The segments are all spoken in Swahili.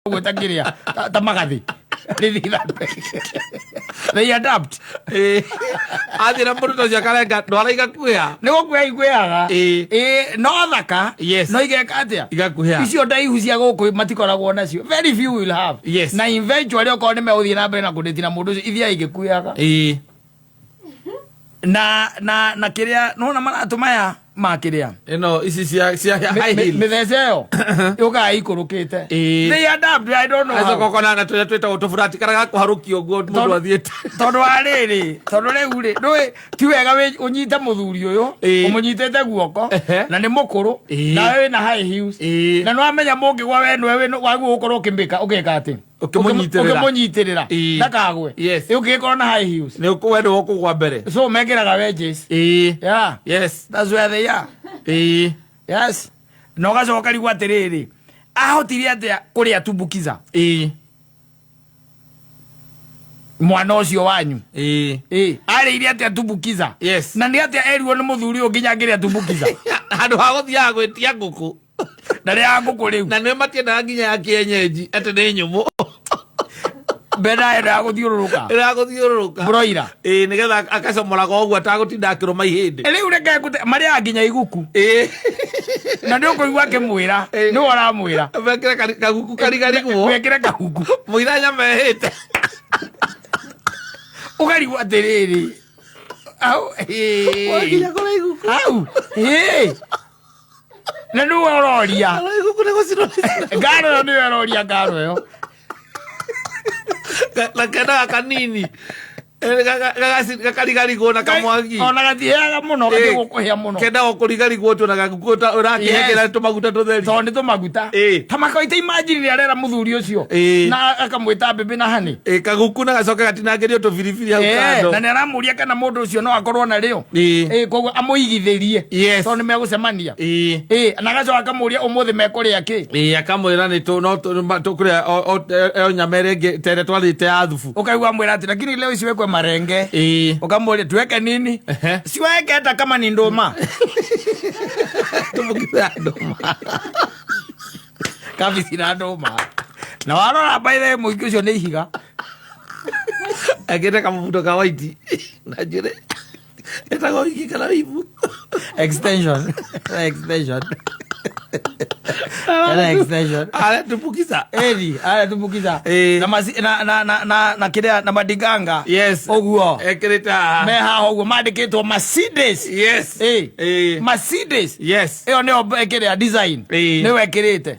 gwetakiria tamagathi they adapt athira muruto cia karenga ndwara igakuya nigo kuya igweaga no thaka no igeka atia igakuya icio ndaihu cia guku matikoragwo nacio very few will have na eventually okorwo nĩ meguthii na mbere na kũndĩtina mũndũ ũcio ithia igĩkuyaga na kiria nona maratumaya makiria ino ici cia high heel mithece yo yuka ikurukite they adapt I don't know azo kokona na tweta utofurati karaga kuharukio guo mundu athiete tondu ariri tondu riu ri ndui ti wega we unyite muthuri uyu umunyitete guoko na ni mukuru na we na high heels na no amenya mungi gwa we nwe wagu ukorwo ukimbika ugeka ati ukimunyitirira ndakagwe ugikorwo na high heels ni ukwenda ukugwa mbere so megeraga wedges yeah yes that's where they are yes no gacoka rigwa atiriri ahotirie atia kuria tumbukiza mwana ucio wanyu ariire atia tumbukiza na ndi atia erirwo ni muthuri unginya ngiria tumbukiza handu ha guthia gwitia nguku na ri ya nguku riu na ni matiendaga nginya ya kienyeji ati ni nyumu bena era guthiururuka broira nigetha akacomoraga uguo atagutinda akiruma ihindi riu reke gute maria nginya iguku na ndio kuigua kimwira ni waramwira wekire kaguku karigari guo wekire kaguku muiranya mehite ugarigwa atiriri au wakinya kora iguku au na ndio waroria iguku ni guciro ngaro ndio waroria ngaro yo la kana kanini gakarigarigo na kamwagi ona gathiaga muno gatigukuhia muno kenda okurigarigo tu na gagukuta urakihekera tumaguta tutheri tondi tumaguta tamakaita imagine ri arera muthuri ucio na akamwita bebe na hani kaguku na gacoka gatinangerio tu biribiri hau kando na niramuria kana mundu ucio no akorwo na rio koguo amuigithirie tondi megucemania na gacoka akamuria umuthi mekuria ki akamwira ni tu no tukuria o nyamere tere twarite ya thubu ukaigua mwira ati lakini leo isiwekwe marenge ukamwambia tuweke nini siweke hata kama ni ndoma tumbukiza ndoma kabisi na ndoma na warora by the muiki ucio ni ihiga agire kamubuto ka white na jire etago iki kana ibu extension ale tumbukiza na kiria na madiganga oguo ekirita meha oguo mandikitwo Mercedes Mercedes iyo ni ekiria design ni wekirite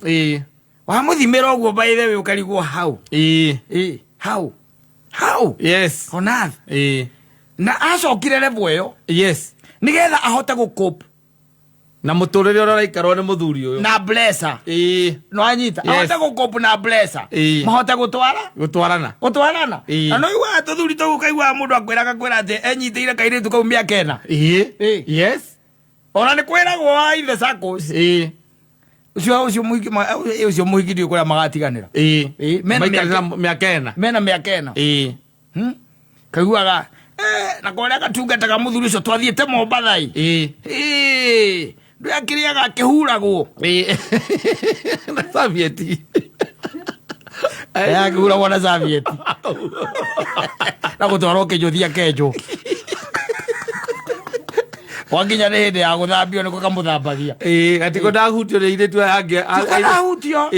wa muthimira oguo by the way ukarigwo how on earth na acokire level iyo nigetha ahote gukopa na muturire ora ikarwo ni muthuri uyu na blesser no anyita ahote gukopa na blesser mahote gutwarana na no iwa tuthuri tu kaigwa mundu akwiraga kwira ati enyitire kairitu kau miaka ena ona ni kwiragwo ithe circles ucio muhiki ndio kuria magatiganira mena miaka ena kaiguaga na kuria gatungataga muthuri ucio twathiete Mombathai ndu akiriaga akihuragwo na Sovieti akihuragwo na Sovieti na gutwarwo kijuthia kenjo wanginya ni hindi ya guthambio niko kamuthambagia gatiko ndahutio ni ire tu ange ndahutio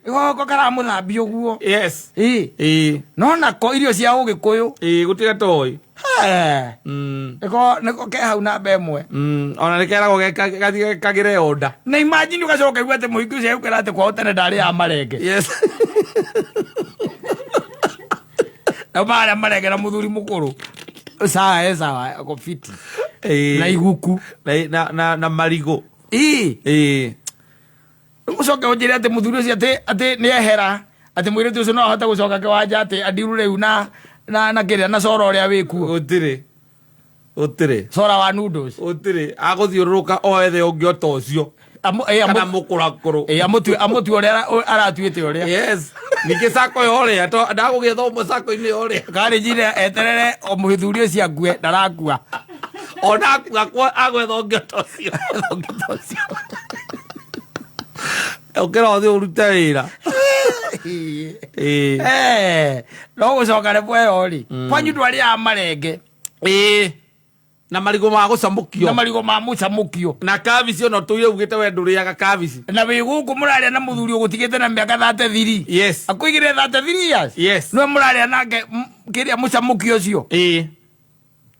igoko karamuthambio guo no nako irio cia ugikuyu gutiga toi niko ke hau na bemwe ona nikeragwo kagire oda na imagine ugacoka igwate muhiki ucio ukira ati kwao tene ndari ya marenge na mara marenge na muthuri mukuru sawa ako fiti na iguku na marigo ucoke unjire ati muthuri ucio ati ni ehera ati mwiritu ucio no ahote gucoka kiwanja ati adiru riu na kiria na coro uria wikuo utire cora wa noodles utire aguthiururuka oethe ungiota ucio kana mukurakuru amutwi uria aratuite uria nike sako yoria to ndagugietha umwe sako ini yoria kari njire eterere o muthuri ucio akue ndarakua ona akua kwa agwetha ungiota ucio ukira uthi urute wira no gucoka ne bweyo ri kwanyu ndwari ya marenge na marigo ma gucamukio na marigo ma mucamukio na kabici ono tuire ugite we nduriaga kabici na wi guku muraria na muthuri ugutigite na miaka 33 yes akuigire 33 years yes no muraria nake kiria mucamukio ucio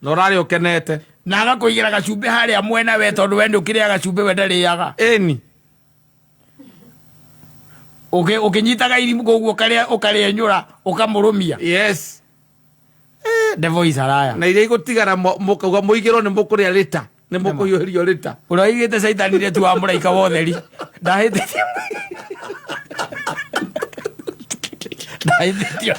no rari ukenete na agakuigira gacumbi haria mwena we tondu we ndukiria gacumbi we ndariaga eni ukinyitaga irimu koguo ukaria nyura ukamurumia yes the voice araya na iria igutigara mukauga muigiro ni mukuria rita ni mukuhiuhirio rita uraigite caitani ri tu wa muraika wotheri ndahitithio ndahitithio